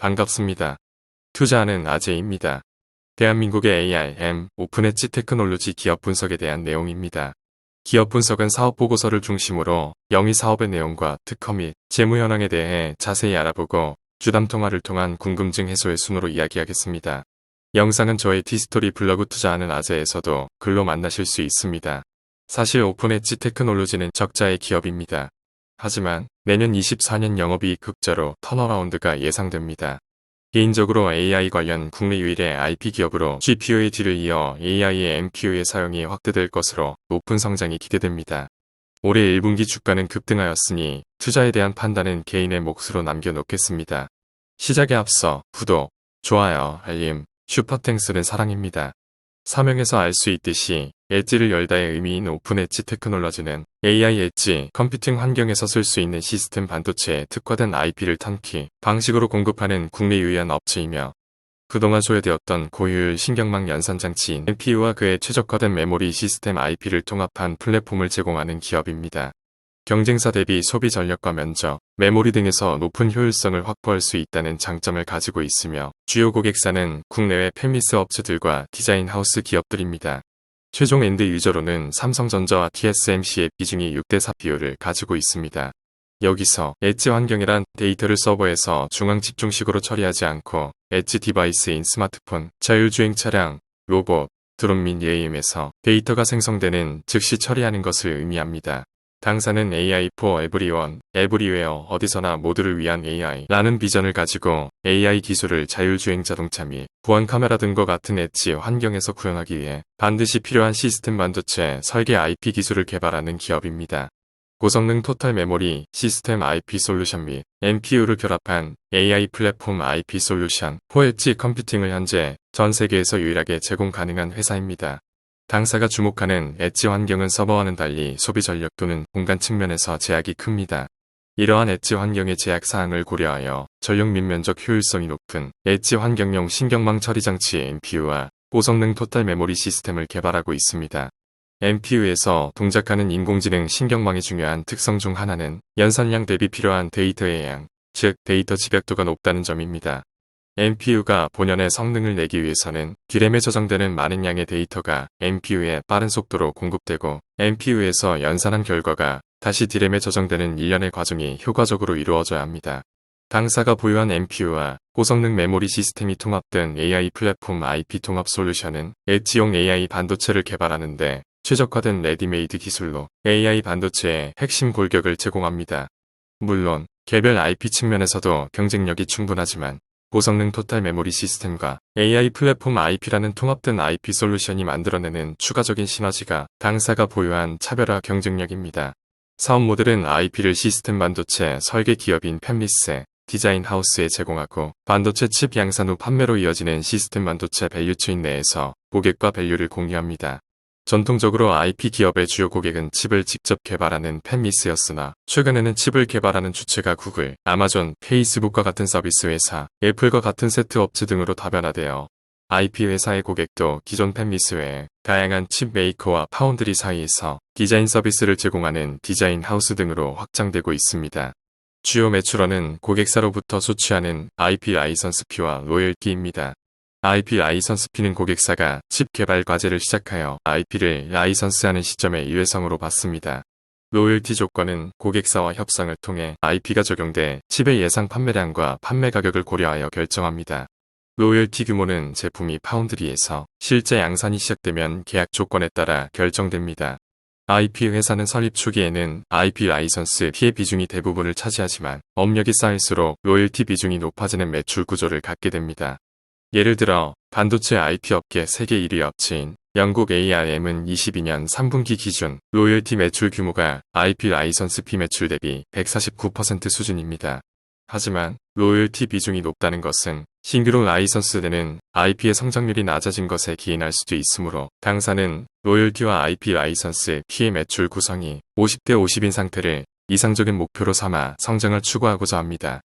반갑습니다. 투자하는 아재입니다. 대한민국의 ARM, 오픈 엣지 테크놀로지 기업 분석에 대한 내용입니다. 기업 분석은 사업 보고서를 중심으로 영위 사업의 내용과 특허 및 재무 현황에 대해 자세히 알아보고 주담 통화를 통한 궁금증 해소의 순으로 이야기하겠습니다. 영상은 저의 티스토리 블로그 투자하는 아재에서도 글로 만나실 수 있습니다. 사실 오픈 엣지 테크놀로지는 적자의 기업입니다. 하지만 내년 24년 영업이익 흑자로 턴어라운드가 예상됩니다. 개인적으로 AI 관련 국내 유일의 IP 기업으로 GPU의 뒤를 이어 AI의 NPU의 사용이 확대될 것으로 높은 성장이 기대됩니다. 올해 1분기 주가는 급등하였으니 투자에 대한 판단은 개인의 몫으로 남겨놓겠습니다. 시작에 앞서 구독, 좋아요, 알림, 슈퍼땡스는 사랑입니다. 사명에서 알 수 있듯이 엣지를 열다의 의미인 오픈 엣지 테크놀로지는 AI 엣지 컴퓨팅 환경에서 쓸 수 있는 시스템 반도체에 특화된 IP를 턴키 방식으로 공급하는 국내 유일한 업체이며 그동안 소외되었던 고효율 신경망 연산장치인 NPU와 그에 최적화된 메모리 시스템 IP를 통합한 플랫폼을 제공하는 기업입니다. 경쟁사 대비 소비 전력과 면적, 메모리 등에서 높은 효율성을 확보할 수 있다는 장점을 가지고 있으며 주요 고객사는 국내외 팹리스 업체들과 디자인 하우스 기업들입니다. 최종 엔드 유저로는 삼성전자와 TSMC의 비중이 6대4 비율을 가지고 있습니다. 여기서 엣지 환경이란 데이터를 서버에서 중앙 집중식으로 처리하지 않고 엣지 디바이스인 스마트폰, 자율주행 차량, 로봇, 드론 및 AM에서 데이터가 생성되는 즉시 처리하는 것을 의미합니다. 당사는 AI for everyone, everywhere, 어디서나 모두를 위한 AI라는 비전을 가지고 AI 기술을 자율주행 자동차 및 보안 카메라 등과 같은 엣지 환경에서 구현하기 위해 반드시 필요한 시스템 반도체 설계 IP 기술을 개발하는 기업입니다. 고성능 토탈 메모리 시스템 IP 솔루션 및 NPU를 결합한 AI 플랫폼 IP 솔루션, 엣지 컴퓨팅을 현재 전 세계에서 유일하게 제공 가능한 회사입니다. 당사가 주목하는 엣지 환경은 서버와는 달리 소비 전력 또는 공간 측면에서 제약이 큽니다. 이러한 엣지 환경의 제약 사항을 고려하여 전력 및 면적 효율성이 높은 엣지 환경용 신경망 처리 장치 NPU와 고성능 토탈 메모리 시스템을 개발하고 있습니다. NPU에서 동작하는 인공지능 신경망의 중요한 특성 중 하나는 연산량 대비 필요한 데이터의 양, 즉 데이터 집약도가 높다는 점입니다. NPU가 본연의 성능을 내기 위해서는 D램에 저장되는 많은 양의 데이터가 NPU에 빠른 속도로 공급되고 NPU에서 연산한 결과가 다시 D램에 저장되는 일련의 과정이 효과적으로 이루어져야 합니다. 당사가 보유한 NPU와 고성능 메모리 시스템이 통합된 AI 플랫폼 IP 통합 솔루션은 엣지용 AI 반도체를 개발하는데 최적화된 레디메이드 기술로 AI 반도체의 핵심 골격을 제공합니다. 물론 개별 IP 측면에서도 경쟁력이 충분하지만 고성능 토탈 메모리 시스템과 AI 플랫폼 IP라는 통합된 IP 솔루션이 만들어내는 추가적인 시너지가 당사가 보유한 차별화 경쟁력입니다. 사업 모델은 IP를 시스템 반도체 설계 기업인 팹리스, 디자인 하우스에 제공하고 반도체 칩 양산 후 판매로 이어지는 시스템 반도체 밸류체인 내에서 고객과 밸류를 공유합니다. 전통적으로 IP 기업의 주요 고객은 칩을 직접 개발하는 팹리스였으나 최근에는 칩을 개발하는 주체가 구글, 아마존, 페이스북과 같은 서비스 회사, 애플과 같은 세트 업체 등으로 다변화되어 IP 회사의 고객도 기존 팹리스 외에 다양한 칩 메이커와 파운드리 사이에서 디자인 서비스를 제공하는 디자인 하우스 등으로 확장되고 있습니다. 주요 매출원은 고객사로부터 소취하는 IP 라이선스피와 로열티입니다. IP 라이선스피는 고객사가 칩 개발 과제를 시작하여 IP를 라이선스하는 시점의 유예성으로 받습니다. 로열티 조건은 고객사와 협상을 통해 IP가 적용돼 칩의 예상 판매량과 판매 가격을 고려하여 결정합니다. 로열티 규모는 제품이 파운드리에서 실제 양산이 시작되면 계약 조건에 따라 결정됩니다. IP 회사는 설립 초기에는 IP 라이선스 피의 비중이 대부분을 차지하지만 업력이 쌓일수록 로열티 비중이 높아지는 매출 구조를 갖게 됩니다. 예를 들어 반도체 IP 업계 세계 1위 업체인 영국 ARM은 22년 3분기 기준 로열티 매출 규모가 IP 라이선스 피 매출 대비 149% 수준입니다. 하지만 로열티 비중이 높다는 것은 신규로 라이선스되는 IP의 성장률이 낮아진 것에 기인할 수도 있으므로 당사는 로열티와 IP 라이선스 피의 매출 구성이 50대 50인 상태를 이상적인 목표로 삼아 성장을 추구하고자 합니다.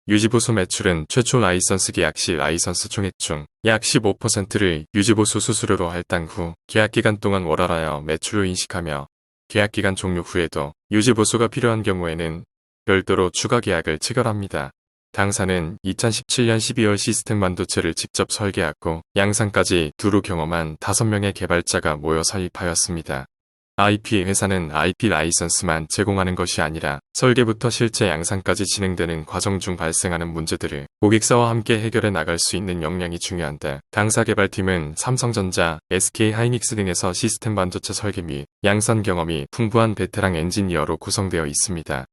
유지보수 매출은 최초 라이선스 계약 시 라이선스 총액 중 약 15%를 유지보수 수수료로 할당 후 계약기간 동안 월할하여 매출로 인식하며 계약기간 종료 후에도 유지보수가 필요한 경우에는 별도로 추가 계약을 체결합니다. 당사는 2017년 12월 시스템 반도체를 직접 설계하고 양산까지 두루 경험한 5명의 개발자가 모여 설립하였습니다. IP 회사는 IP 라이선스만 제공하는 것이 아니라 설계부터 실제 양산까지 진행되는 과정 중 발생하는 문제들을 고객사와 함께 해결해 나갈 수 있는 역량이 중요한데, 당사 개발팀은 삼성전자, SK하이닉스 등에서 시스템 반도체 설계 및 양산 경험이 풍부한 베테랑 엔지니어로 구성되어 있습니다.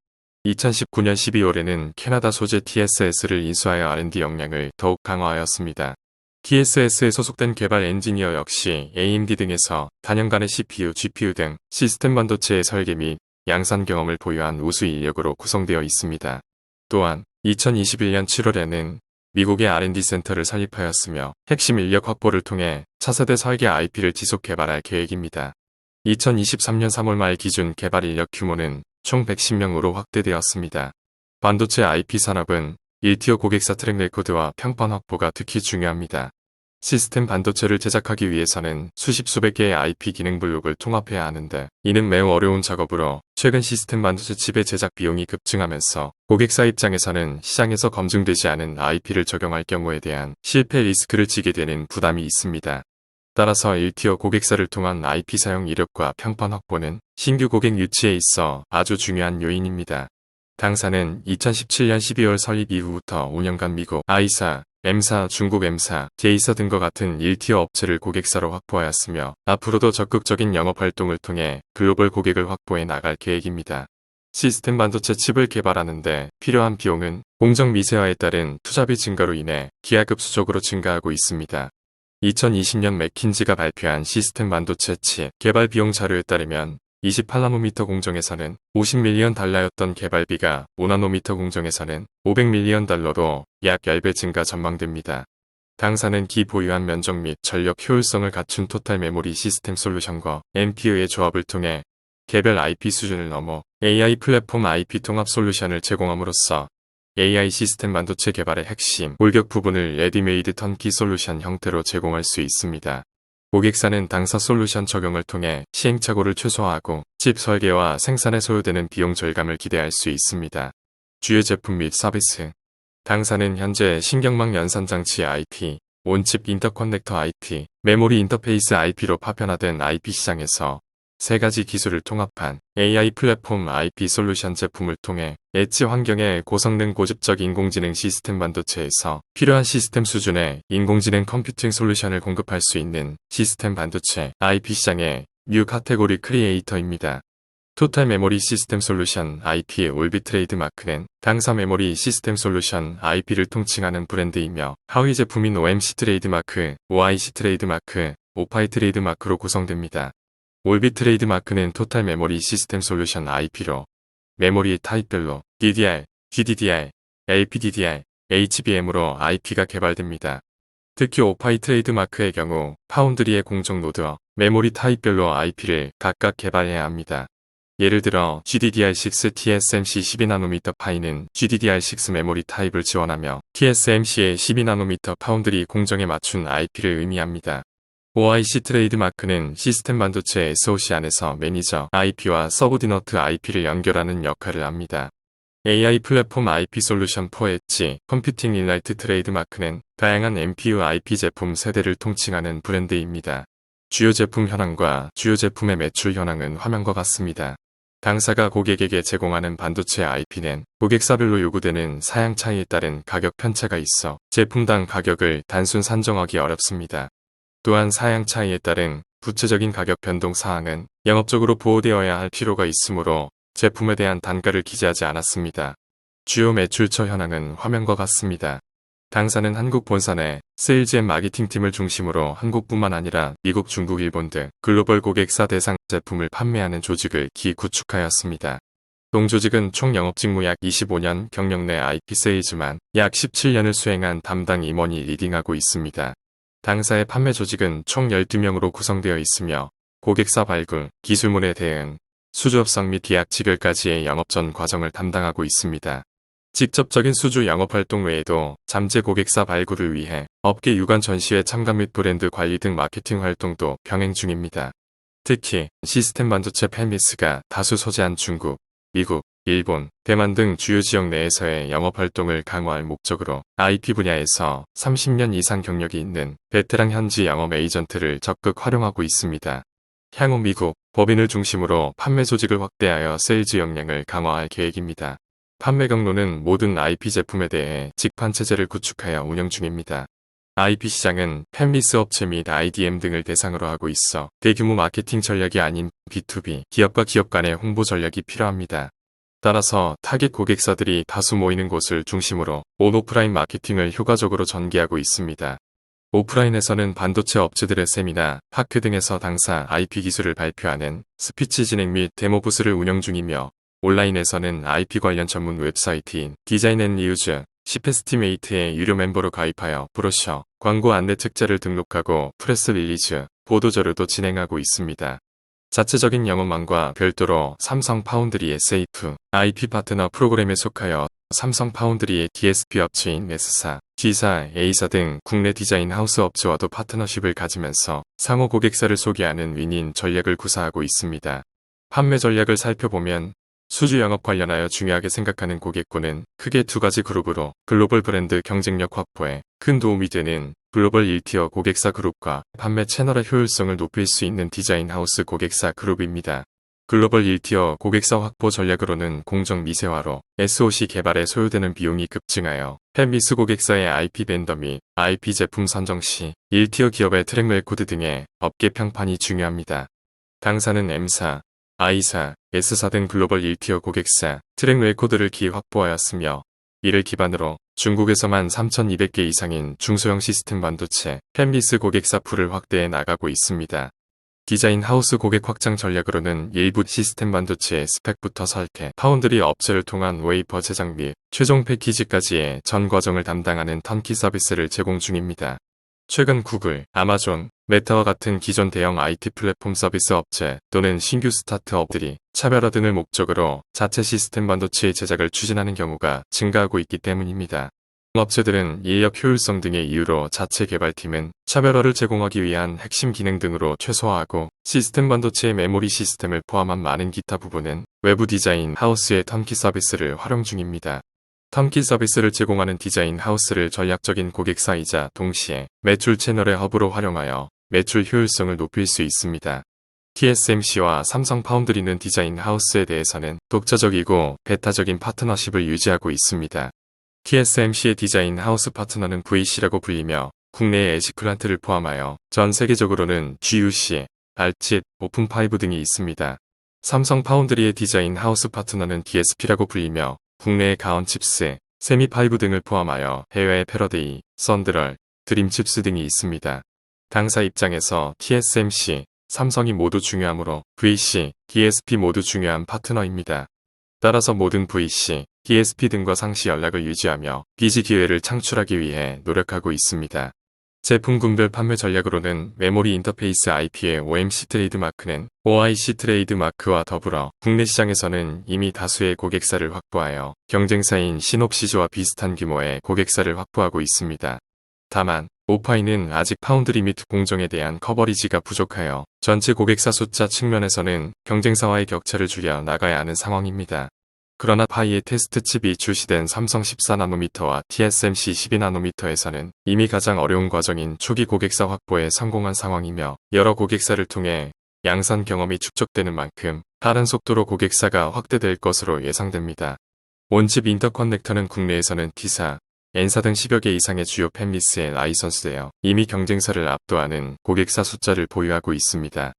2019년 12월에는 캐나다 소재 TSS를 인수하여 R&D 역량을 더욱 강화하였습니다. TSS에 소속된 개발 엔지니어 역시 AMD 등에서 단연간의 CPU, GPU 등 시스템 반도체의 설계 및 양산 경험을 보유한 우수 인력으로 구성되어 있습니다. 또한 2021년 7월에는 미국의 R&D 센터를 설립하였으며 핵심 인력 확보를 통해 차세대 설계 IP를 지속 개발할 계획입니다. 2023년 3월 말 기준 개발 인력 규모는 총 110명으로 확대되었습니다. 반도체 IP 산업은 1티어 고객사 트랙 레코드와 평판 확보가 특히 중요합니다. 시스템 반도체를 제작하기 위해서는 수십 수백 개의 IP 기능 블록을 통합해야 하는데, 이는 매우 어려운 작업으로 최근 시스템 반도체 칩의 제작 비용이 급증하면서 고객사 입장에서는 시장에서 검증되지 않은 IP를 적용할 경우에 대한 실패 리스크를 지게 되는 부담이 있습니다. 따라서 1티어 고객사를 통한 IP 사용 이력과 평판 확보는 신규 고객 유치에 있어 아주 중요한 요인입니다. 당사는 2017년 12월 설립 이후부터 5년간 미국 I사, M사, 중국 M사, J사 등과 같은 1티어 업체를 고객사로 확보하였으며 앞으로도 적극적인 영업활동을 통해 글로벌 고객을 확보해 나갈 계획입니다. 시스템 반도체 칩을 개발하는데 필요한 비용은 공정 미세화에 따른 투자비 증가로 인해 기하급수적으로 증가하고 있습니다. 2020년 맥킨지가 발표한 시스템 반도체 칩 개발 비용 자료에 따르면 28나노미터 공정에서는 $50밀리언 개발비가 5나노미터 공정에서는 $500밀리언로 약 10배 증가 전망됩니다. 당사는 기보유한 면적 및 전력 효율성을 갖춘 토탈 메모리 시스템 솔루션과 NPU의 조합을 통해 개별 IP 수준을 넘어 AI 플랫폼 IP 통합 솔루션을 제공함으로써 AI 시스템 반도체 개발의 핵심, 골격 부분을 레디메이드 턴키 솔루션 형태로 제공할 수 있습니다. 고객사는 당사 솔루션 적용을 통해 시행착오를 최소화하고 칩 설계와 생산에 소요되는 비용 절감을 기대할 수 있습니다. 주요 제품 및 서비스. 당사는 현재 신경망 연산장치 IP, 온칩 인터커넥터 IP, 메모리 인터페이스 IP로 파편화된 IP 시장에서 3가지 기술을 통합한 AI 플랫폼 IP 솔루션 제품을 통해 엣지 환경의 고성능 고집적 인공지능 시스템 반도체에서 필요한 시스템 수준의 인공지능 컴퓨팅 솔루션을 공급할 수 있는 시스템 반도체 IP 시장의 뉴 카테고리 크리에이터입니다. 토탈 메모리 시스템 솔루션 IP의 올비 트레이드 마크는 당사 메모리 시스템 솔루션 IP를 통칭하는 브랜드이며 하위 제품인 OMC 트레이드 마크, OIC 트레이드 마크, 오파이 트레이드 마크로 구성됩니다. 올비 트레이드 마크는 토탈 메모리 시스템 솔루션 IP로 메모리 타입별로 DDR, GDDR, LPDDR, HBM으로 IP가 개발됩니다. 특히 오파이 트레이드 마크의 경우 파운드리의 공정 노드와 메모리 타입별로 IP를 각각 개발해야 합니다. 예를 들어 GDDR6 TSMC 12나노미터 파이는 GDDR6 메모리 타입을 지원하며 TSMC의 12나노미터 파운드리 공정에 맞춘 IP를 의미합니다. OIC 트레이드 마크는 시스템 반도체 SoC 안에서 매니저 IP와 서브디너트 IP를 연결하는 역할을 합니다. AI 플랫폼 IP 솔루션 4엣지 컴퓨팅 인라이트 트레이드 마크는 다양한 NPU IP 제품 세대를 통칭하는 브랜드입니다. 주요 제품 현황과 주요 제품의 매출 현황은 화면과 같습니다. 당사가 고객에게 제공하는 반도체 IP는 고객사별로 요구되는 사양 차이에 따른 가격 편차가 있어 제품당 가격을 단순 산정하기 어렵습니다. 또한 사양 차이에 따른 구체적인 가격 변동 사항은 영업적으로 보호되어야 할 필요가 있으므로 제품에 대한 단가를 기재하지 않았습니다. 주요 매출처 현황은 화면과 같습니다. 당사는 한국 본사내 세일즈 앤 마케팅팀을 중심으로 한국뿐만 아니라 미국, 중국, 일본 등 글로벌 고객사 대상 제품을 판매하는 조직을 구축하였습니다. 동조직은 총 영업직무 약 25년, 경력 내 IP 세일즈만 약 17년을 수행한 담당 임원이 리딩하고 있습니다. 당사의 판매 조직은 총 12명으로 구성되어 있으며 고객사 발굴, 기술문의 대응, 수주협상 및 계약 지결까지의 영업 전 과정을 담당하고 있습니다. 직접적인 수주 영업활동 외에도 잠재 고객사 발굴을 위해 업계 유관 전시회 참가 및 브랜드 관리 등 마케팅 활동도 병행 중입니다. 특히 시스템 반도체 팬미스가 다수 소재한 중국, 미국, 일본, 대만 등 주요 지역 내에서의 영업활동을 강화할 목적으로 IP 분야에서 30년 이상 경력이 있는 베테랑 현지 영업 에이전트를 적극 활용하고 있습니다. 향후 미국, 법인을 중심으로 판매 조직을 확대하여 세일즈 역량을 강화할 계획입니다. 판매 경로는 모든 IP 제품에 대해 직판 체제를 구축하여 운영 중입니다. IP 시장은 팹리스 업체 및 IDM 등을 대상으로 하고 있어 대규모 마케팅 전략이 아닌 B2B 기업과 기업 간의 홍보 전략이 필요합니다. 따라서 타깃 고객사들이 다수 모이는 곳을 중심으로 온오프라인 마케팅을 효과적으로 전개하고 있습니다. 오프라인에서는 반도체 업체들의 세미나, 파크 등에서 당사 IP 기술을 발표하는 스피치 진행 및 데모 부스를 운영 중이며 온라인에서는 IP 관련 전문 웹사이트인 디자인&리유즈, 시페스티메이트의 유료 멤버로 가입하여 브로셔, 광고 안내 책자를 등록하고 프레스 릴리즈, 보도 자료도 진행하고 있습니다. 자체적인 영업망과 별도로 삼성 파운드리의 세이프, IP 파트너 프로그램에 속하여 삼성 파운드리의 DSP 업체인 S사, G사, A사 등 국내 디자인 하우스 업체와도 파트너십을 가지면서 상호 고객사를 소개하는 윈윈 전략을 구사하고 있습니다. 판매 전략을 살펴보면 수주 영업 관련하여 중요하게 생각하는 고객군은 크게 두 가지 그룹으로 글로벌 브랜드 경쟁력 확보에 큰 도움이 되는 글로벌 1티어 고객사 그룹과 판매 채널의 효율성을 높일 수 있는 디자인 하우스 고객사 그룹입니다. 글로벌 1티어 고객사 확보 전략으로는 공정 미세화로 SOC 개발에 소요되는 비용이 급증하여 팹리스 고객사의 IP 벤더 및 IP 제품 선정 시 1티어 기업의 트랙 레코드 등의 업계 평판이 중요합니다. 당사는 M사, I사, S사 등 글로벌 1티어 고객사 트랙 레코드를 기획 확보하였으며 이를 기반으로 중국에서만 3,200개 이상인 중소형 시스템 반도체 팹리스 고객사 풀을 확대해 나가고 있습니다. 디자인 하우스 고객 확장 전략으로는 일부 시스템 반도체의 스펙부터 설계, 파운드리 업체를 통한 웨이퍼 제작 및 최종 패키지까지의 전 과정을 담당하는 턴키 서비스를 제공 중입니다. 최근 구글, 아마존, 메타와 같은 기존 대형 IT 플랫폼 서비스 업체 또는 신규 스타트업들이 차별화 등을 목적으로 자체 시스템 반도체의 제작을 추진하는 경우가 증가하고 있기 때문입니다. 업체들은 인력 효율성 등의 이유로 자체 개발팀은 차별화를 제공하기 위한 핵심 기능 등으로 최소화하고 시스템 반도체의 메모리 시스템을 포함한 많은 기타 부분은 외부 디자인 하우스의 턴키 서비스를 활용 중입니다. 턴키 서비스를 제공하는 디자인 하우스를 전략적인 고객사이자 동시에 매출 채널의 허브로 활용하여 매출 효율성을 높일 수 있습니다. TSMC와 삼성 파운드리는 디자인 하우스에 대해서는 독자적이고 배타적인 파트너십을 유지하고 있습니다. TSMC의 디자인 하우스 파트너는 VC라고 불리며 국내의 에시클란트를 포함하여 전 세계적으로는 GUC, 발칫, 오픈파이브 등이 있습니다. 삼성 파운드리의 디자인 하우스 파트너는 DSP라고 불리며 국내의 가온칩스, 세미파이브 등을 포함하여 해외의 패러데이, 썬드럴, 드림칩스 등이 있습니다. 당사 입장에서 TSMC, 삼성이 모두 중요하므로 VC, DSP 모두 중요한 파트너입니다. 따라서 모든 VC, DSP 등과 상시 연락을 유지하며 비지 기회를 창출하기 위해 노력하고 있습니다. 제품군별 판매 전략으로는 메모리 인터페이스 IP의 OMC 트레이드마크는 OIC 트레이드마크와 더불어 국내 시장에서는 이미 다수의 고객사를 확보하여 경쟁사인 시놉시즈와 비슷한 규모의 고객사를 확보하고 있습니다. 다만 오파이는 아직 파운드리 및 공정에 대한 커버리지가 부족하여 전체 고객사 숫자 측면에서는 경쟁사와의 격차를 줄여 나가야 하는 상황입니다. 그러나 파이의 테스트 칩이 출시된 삼성 14나노미터와 TSMC 12나노미터에서는 이미 가장 어려운 과정인 초기 고객사 확보에 성공한 상황이며 여러 고객사를 통해 양산 경험이 축적되는 만큼 빠른 속도로 고객사가 확대될 것으로 예상됩니다. 원칩 인터커넥터는 국내에서는 T사, N사 등 10여 개 이상의 주요 팹리스에 라이선스되어 이미 경쟁사를 압도하는 고객사 숫자를 보유하고 있습니다.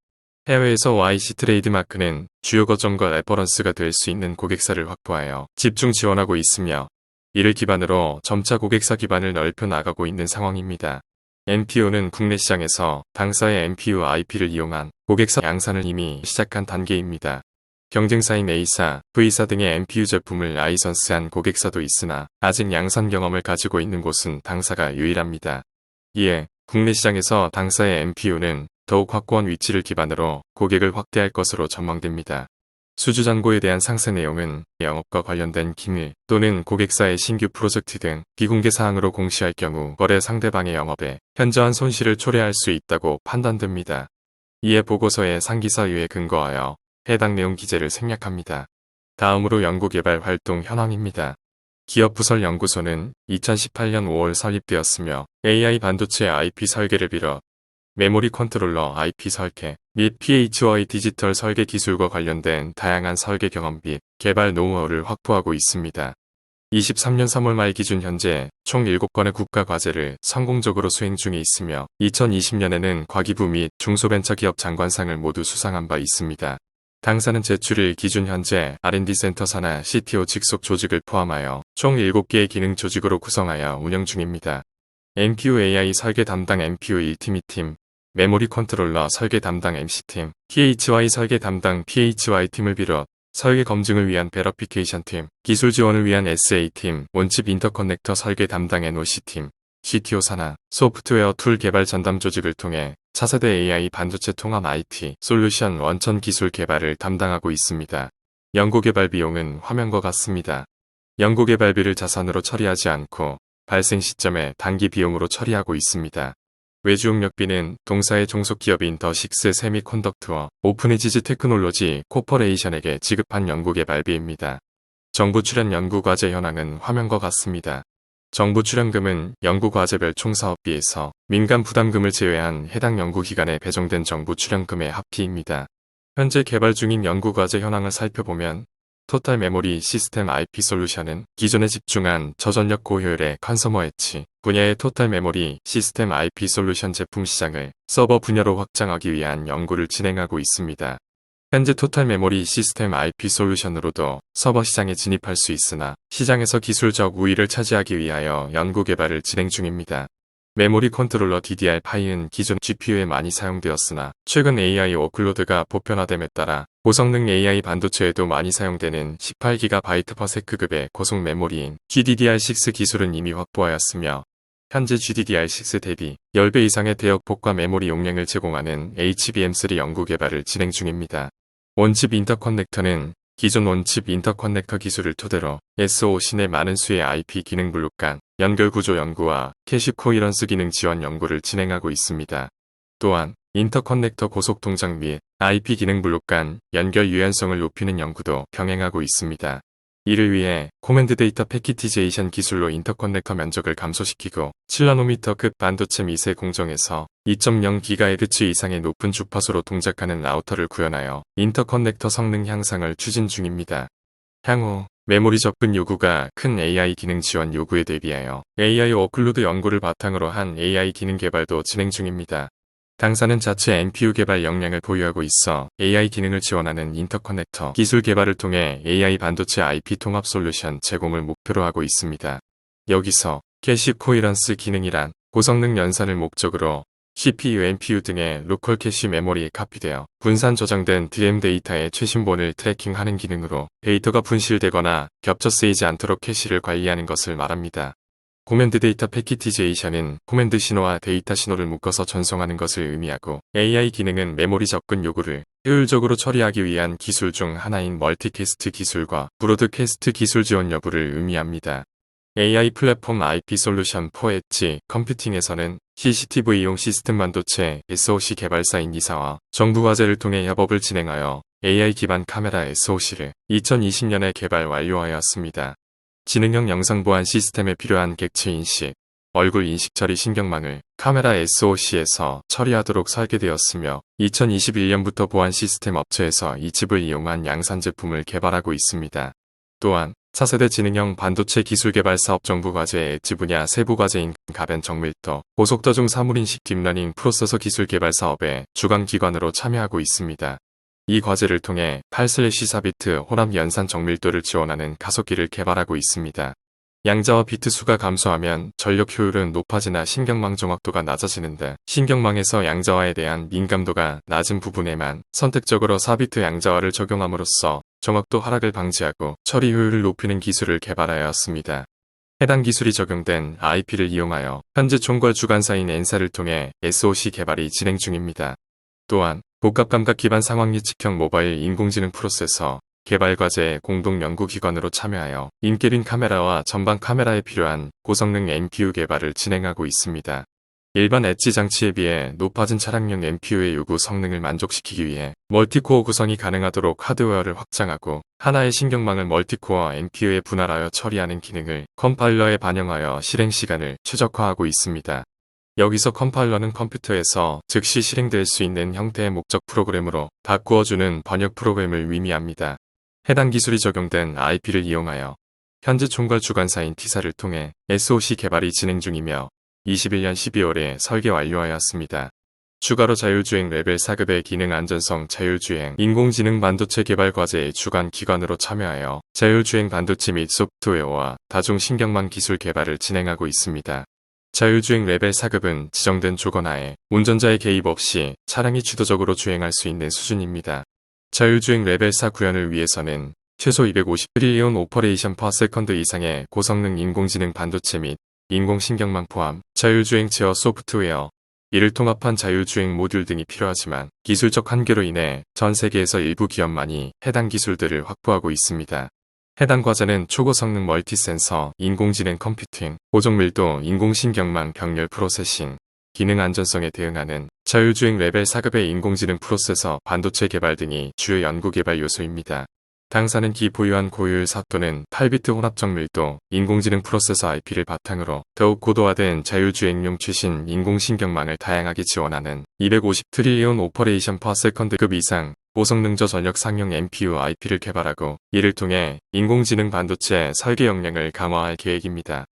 해외에서 YC 트레이드마크는 주요 거점과 레퍼런스가 될 수 있는 고객사를 확보하여 집중 지원하고 있으며 이를 기반으로 점차 고객사 기반을 넓혀 나가고 있는 상황입니다. NPO는 국내 시장에서 당사의 NPU IP를 이용한 고객사 양산을 이미 시작한 단계입니다. 경쟁사인 A사, V사 등의 NPU 제품을 라이선스한 고객사도 있으나 아직 양산 경험을 가지고 있는 곳은 당사가 유일합니다. 이에 국내 시장에서 당사의 NPU는 더욱 확고한 위치를 기반으로 고객을 확대할 것으로 전망됩니다. 수주 잔고에 대한 상세 내용은 영업과 관련된 기밀 또는 고객사의 신규 프로젝트 등 비공개 사항으로 공시할 경우 거래 상대방의 영업에 현저한 손실을 초래할 수 있다고 판단됩니다. 이에 보고서의 상기사유에 근거하여 해당 내용 기재를 생략합니다. 다음으로 연구개발 활동 현황입니다. 기업부설연구소는 2018년 5월 설립되었으며 AI 반도체 IP 설계를 비롯 메모리 컨트롤러 IP 설계 및 PHY 디지털 설계 기술과 관련된 다양한 설계 경험 및 개발 노하우를 확보하고 있습니다. 23년 3월 말 기준 현재 총 7건의 국가 과제를 성공적으로 수행 중에 있으며 2020년에는 과기부 및 중소벤처기업 장관상을 모두 수상한 바 있습니다. 당사는 제출일 기준 현재 R&D 센터 산하 CTO 직속 조직을 포함하여 총 7개의 기능 조직으로 구성하여 운영 중입니다. NPU AI 설계 담당 NPU 1팀 2팀, 메모리 컨트롤러 설계 담당 MC팀, PHY 설계 담당 PHY팀을 비롯 설계 검증을 위한 베러피케이션 팀, 기술 지원을 위한 SA팀, 온칩 인터커넥터 설계 담당 NOC팀, CTO 산하, 소프트웨어 툴 개발 전담 조직을 통해 차세대 AI 반도체 통합 IT 솔루션 원천 기술 개발을 담당하고 있습니다. 연구개발 비용은 화면과 같습니다. 연구개발비를 자산으로 처리하지 않고 발생 시점에 단기 비용으로 처리하고 있습니다. 외주용역비는 동사의 종속기업인 더식스 세미콘덕트와 오픈에지지 테크놀로지 코퍼레이션에게 지급한 연구개발비입니다. 정부 출연 연구과제 현황은 화면과 같습니다. 정부 출연금은 연구과제별 총사업비에서 민간 부담금을 제외한 해당 연구기관에 배정된 정부 출연금의 합계입니다. 현재 개발 중인 연구과제 현황을 살펴보면 토탈 메모리 시스템 IP 솔루션은 기존에 집중한 저전력 고효율의 컨서머 엣지 분야의 토탈 메모리 시스템 IP 솔루션 제품 시장을 서버 분야로 확장하기 위한 연구를 진행하고 있습니다. 현재 토탈 메모리 시스템 IP 솔루션으로도 서버 시장에 진입할 수 있으나 시장에서 기술적 우위를 차지하기 위하여 연구 개발을 진행 중입니다. 메모리 컨트롤러 DDR5는 기존 GPU에 많이 사용되었으나 최근 AI 워클로드가 보편화됨에 따라 고성능 AI 반도체에도 많이 사용되는 18GB/s급의 고속 메모리인 GDDR6 기술은 이미 확보하였으며 현재 GDDR6 대비 10배 이상의 대역 복과 메모리 용량을 제공하는 HBM3 연구 개발을 진행 중입니다. 원칩 인터커넥터는 기존 원칩 인터커넥터 기술을 토대로 SoC 내 많은 수의 IP 기능 블록 간 연결 구조 연구와 캐시 코이런스 기능 지원 연구를 진행하고 있습니다. 또한 인터커넥터 고속 동작 및 IP 기능 블록 간 연결 유연성을 높이는 연구도 병행하고 있습니다. 이를 위해 코맨드 데이터 패키티제이션 기술로 인터커넥터 면적을 감소시키고 7나노미터급 반도체 미세 공정에서 2.0GHz 이상의 높은 주파수로 동작하는 라우터를 구현하여 인터커넥터 성능 향상을 추진 중입니다. 향후 메모리 접근 요구가 큰 AI 기능 지원 요구에 대비하여 AI 워클로드 연구를 바탕으로 한 AI 기능 개발도 진행 중입니다. 당사는 자체 NPU 개발 역량을 보유하고 있어 AI 기능을 지원하는 인터커넥터 기술 개발을 통해 AI 반도체 IP 통합 솔루션 제공을 목표로 하고 있습니다. 여기서 캐시 코이런스 기능이란 고성능 연산을 목적으로 CPU, NPU 등의 로컬 캐시 메모리에 카피되어 분산 저장된 DRAM 데이터의 최신본을 트래킹하는 기능으로 데이터가 분실되거나 겹쳐 쓰이지 않도록 캐시를 관리하는 것을 말합니다. 코맨드 데이터 패키티제이션은 코맨드 신호와 데이터 신호를 묶어서 전송하는 것을 의미하고 AI 기능은 메모리 접근 요구를 효율적으로 처리하기 위한 기술 중 하나인 멀티캐스트 기술과 브로드캐스트 기술 지원 여부를 의미합니다. AI 플랫폼 IP 솔루션 4엣지 컴퓨팅에서는 CCTV용 시스템 반도체 SoC 개발사인 이사와 정부 과제를 통해 협업을 진행하여 AI 기반 카메라 SoC를 2020년에 개발 완료하였습니다. 지능형 영상 보안 시스템에 필요한 객체 인식, 얼굴 인식 처리 신경망을 카메라 SoC에서 처리하도록 설계되었으며 2021년부터 보안 시스템 업체에서 이 칩을 이용한 양산 제품을 개발하고 있습니다. 또한 차세대 지능형 반도체 기술 개발 사업 정부 과제의 엣지 분야 세부 과제인 가변 정밀도 고속도중 사물인식 딥러닝 프로세서 기술 개발 사업에 주관 기관으로 참여하고 있습니다. 이 과제를 통해 8/4비트 호남 연산 정밀도를 지원하는 가속기를 개발하고 있습니다. 양자와 비트 수가 감소하면 전력 효율은 높아지나 신경망 정확도가 낮아지는데 신경망에서 양자화에 대한 민감도가 낮은 부분에만 선택적으로 4비트 양자화를 적용함으로써 정확도 하락을 방지하고 처리 효율을 높이는 기술을 개발하였습니다. 해당 기술이 적용된 IP를 이용하여 현재 총괄 주관사인 N사를 통해 SoC 개발이 진행 중입니다. 또한 복합감각 기반 상황 예측형 모바일 인공지능 프로세서 개발 과제의 공동 연구기관으로 참여하여 인게린 카메라와 전방 카메라에 필요한 고성능 NPU 개발을 진행하고 있습니다. 일반 엣지 장치에 비해 높아진 차량용 NPU의 요구 성능을 만족시키기 위해 멀티코어 구성이 가능하도록 하드웨어를 확장하고 하나의 신경망을 멀티코어 NPU에 분할하여 처리하는 기능을 컴파일러에 반영하여 실행 시간을 최적화하고 있습니다. 여기서 컴파일러는 컴퓨터에서 즉시 실행될 수 있는 형태의 목적 프로그램으로 바꾸어주는 번역 프로그램을 의미합니다. 해당 기술이 적용된 IP를 이용하여 현재 총괄 주관사인 T사를 통해 SoC 개발이 진행 중이며 21년 12월에 설계 완료하였습니다. 추가로 자율주행 레벨 4급의 기능 안전성 자율주행 인공지능 반도체 개발 과제의 주관 기관으로 참여하여 자율주행 반도체 및 소프트웨어와 다중신경망 기술 개발을 진행하고 있습니다. 자율주행 레벨 4급은 지정된 조건하에 운전자의 개입 없이 차량이 주도적으로 주행할 수 있는 수준입니다. 자율주행 레벨 4 구현을 위해서는 최소 250 트릴리온 오퍼레이션 퍼 세컨드 이상의 고성능 인공지능 반도체 및 인공신경망 포함, 자율주행 제어 소프트웨어, 이를 통합한 자율주행 모듈 등이 필요하지만 기술적 한계로 인해 전 세계에서 일부 기업만이 해당 기술들을 확보하고 있습니다. 해당 과제는 초고성능 멀티센서, 인공지능 컴퓨팅, 고정밀도 인공신경망 병렬 프로세싱, 기능 안전성에 대응하는 자율주행 레벨 4급의 인공지능 프로세서 반도체 개발 등이 주요 연구 개발 요소입니다. 당사는 기 보유한 고효율 4또는 8비트 혼합적 밀도 인공지능 프로세서 IP를 바탕으로 더욱 고도화된 자율주행용 최신 인공신경망을 다양하게 지원하는 250 트릴리온 오퍼레이션 퍼 세컨드급 이상 고성능저 전력 상용 NPU IP를 개발하고 이를 통해 인공지능 반도체 설계 역량을 강화할 계획입니다.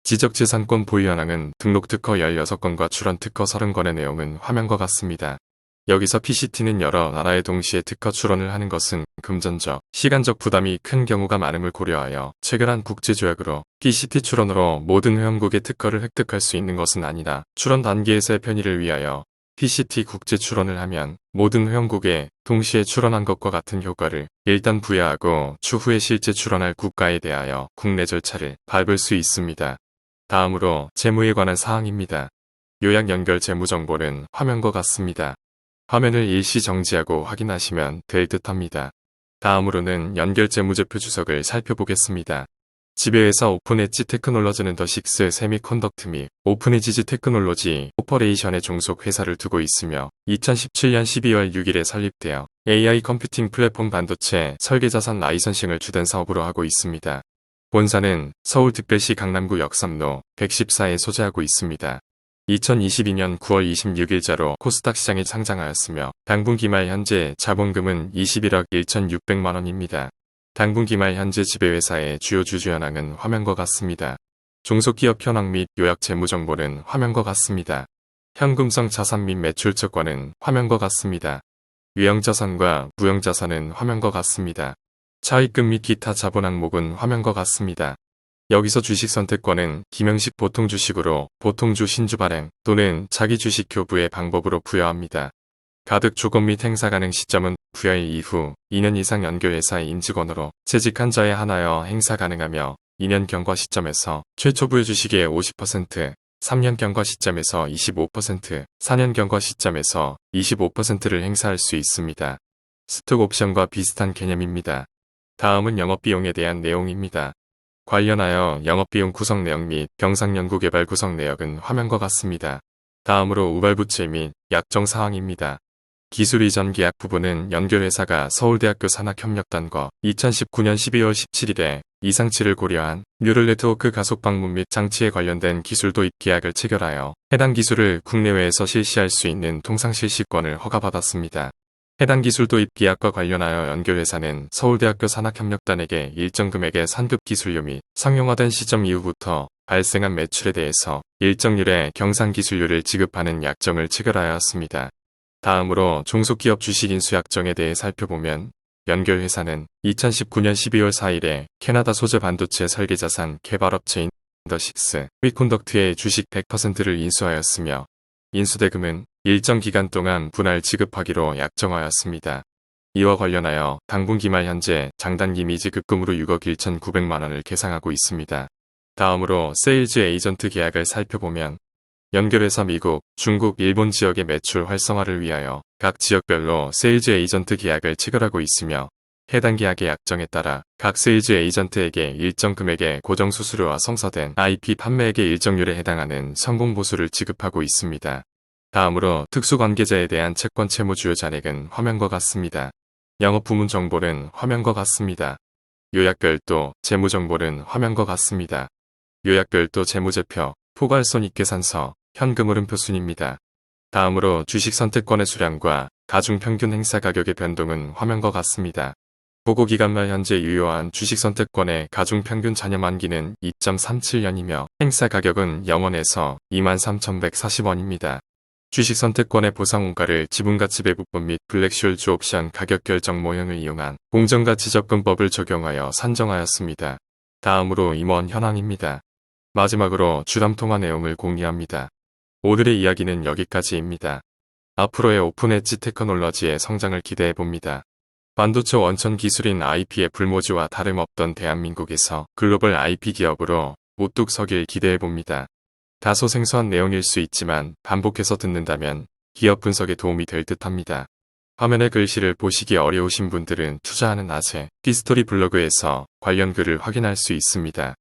지적재산권 보유 현황은 등록 특허 16건과 출원 특허 30건의 내용은 화면과 같습니다. 여기서 PCT는 여러 나라에 동시에 특허 출원을 하는 것은 금전적, 시간적 부담이 큰 경우가 많음을 고려하여 체결한 국제조약으로 PCT 출원으로 모든 회원국의 특허를 획득할 수 있는 것은 아니라 출원 단계에서의 편의를 위하여 PCT 국제 출원을 하면 모든 회원국에 동시에 출원한 것과 같은 효과를 일단 부여하고 추후에 실제 출원할 국가에 대하여 국내 절차를 밟을 수 있습니다. 다음으로 재무에 관한 사항입니다. 요약 연결 재무 정보는 화면과 같습니다. 화면을 일시 정지하고 확인하시면 될 듯합니다. 다음으로는 연결 재무제표 주석을 살펴보겠습니다. 지배회사 오픈 엣지 테크놀로지는 더 식스 세미컨덕트 및 오픈 엣지 테크놀로지 코퍼레이션의 종속 회사를 두고 있으며 2017년 12월 6일에 설립되어 AI 컴퓨팅 플랫폼 반도체 설계자산 라이선싱을 주된 사업으로 하고 있습니다. 본사는 서울특별시 강남구 역삼로 114에 소재하고 있습니다. 2022년 9월 26일자로 코스닥 시장에 상장하였으며 당분기 말 현재 자본금은 21억 1,600만 원입니다. 당분기 말 현재 지배회사의 주요 주주 현황은 화면과 같습니다. 종속기업 현황 및 요약 재무 정보는 화면과 같습니다. 현금성 자산 및 매출처권은 화면과 같습니다. 유형자산과 무형자산은 화면과 같습니다. 차입금 및 기타 자본 항목은 화면과 같습니다. 여기서 주식 선택권은 김영식 보통주식으로 보통주 신주 발행 또는 자기 주식 교부의 방법으로 부여합니다. 가득 조건 및 행사 가능 시점은 부여일 이후 2년 이상 연결회사의 인직원으로 재직한 자에 한하여 행사 가능하며 2년 경과 시점에서 최초 부여 주식의 50%, 3년 경과 시점에서 25%, 4년 경과 시점에서 25%를 행사할 수 있습니다. 스톡 옵션과 비슷한 개념입니다. 다음은 영업비용에 대한 내용입니다. 관련하여 영업비용 구성 내역 및 병상연구개발 구성 내역은 화면과 같습니다. 다음으로 우발부채 및 약정 사항입니다. 기술 이전 계약 부분은 연결회사가 서울대학교 산학협력단과 2019년 12월 17일에 이상치를 고려한 뉴럴 네트워크 가속 방문 및 장치에 관련된 기술 도입 계약을 체결하여 해당 기술을 국내외에서 실시할 수 있는 통상실시권을 허가받았습니다. 해당 기술 도입 계약과 관련하여 연결회사는 서울대학교 산학협력단에게 일정 금액의 상급 기술료 및 상용화된 시점 이후부터 발생한 매출에 대해서 일정률의 경상기술료를 지급하는 약정을 체결하였습니다. 다음으로 종속기업 주식인수 약정에 대해 살펴보면 연결회사는 2019년 12월 4일에 캐나다 소재 반도체 설계자산 개발업체인 더 식스 위콘덕트의 주식 100%를 인수하였으며 인수대금은 일정 기간 동안 분할 지급하기로 약정하였습니다. 이와 관련하여 당분기 말 현재 장단기 미지급금으로 6억 1,900만 원을 계상하고 있습니다. 다음으로 세일즈 에이전트 계약을 살펴보면 연결회사 미국, 중국, 일본 지역의 매출 활성화를 위하여 각 지역별로 세일즈 에이전트 계약을 체결하고 있으며 해당 계약의 약정에 따라 각 세일즈 에이전트에게 일정 금액의 고정 수수료와 성사된 IP 판매액의 일정률에 해당하는 성공 보수를 지급하고 있습니다. 다음으로 특수관계자에 대한 채권 채무 주요 잔액은 화면과 같습니다. 영업 부문 정보는 화면과 같습니다. 요약별도 재무 정보는 화면과 같습니다. 요약별도 재무제표, 포괄손익계산서, 현금흐름표 순입니다. 다음으로 주식 선택권의 수량과 가중 평균 행사 가격의 변동은 화면과 같습니다. 보고기간 말 현재 유효한 주식 선택권의 가중 평균 잔여 만기는 2.37년이며 행사 가격은 0원에서 23,140원입니다. 주식 선택권의 보상원가를 지분가치 배분법 및 블랙쇼얼주 옵션 가격 결정 모형을 이용한 공정가치 접근법을 적용하여 산정하였습니다. 다음으로 임원 현황입니다. 마지막으로 주담 통화 내용을 공유합니다. 오늘의 이야기는 여기까지입니다. 앞으로의 오픈 엣지 테크놀로지의 성장을 기대해봅니다. 반도체 원천 기술인 IP의 불모지와 다름없던 대한민국에서 글로벌 IP 기업으로 우뚝 서길 기대해봅니다. 다소 생소한 내용일 수 있지만 반복해서 듣는다면 기업 분석에 도움이 될 듯합니다. 화면의 글씨를 보시기 어려우신 분들은 투자하는 아재 히스토리 블로그에서 관련 글을 확인할 수 있습니다.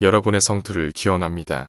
여러분의 성투를 기원합니다.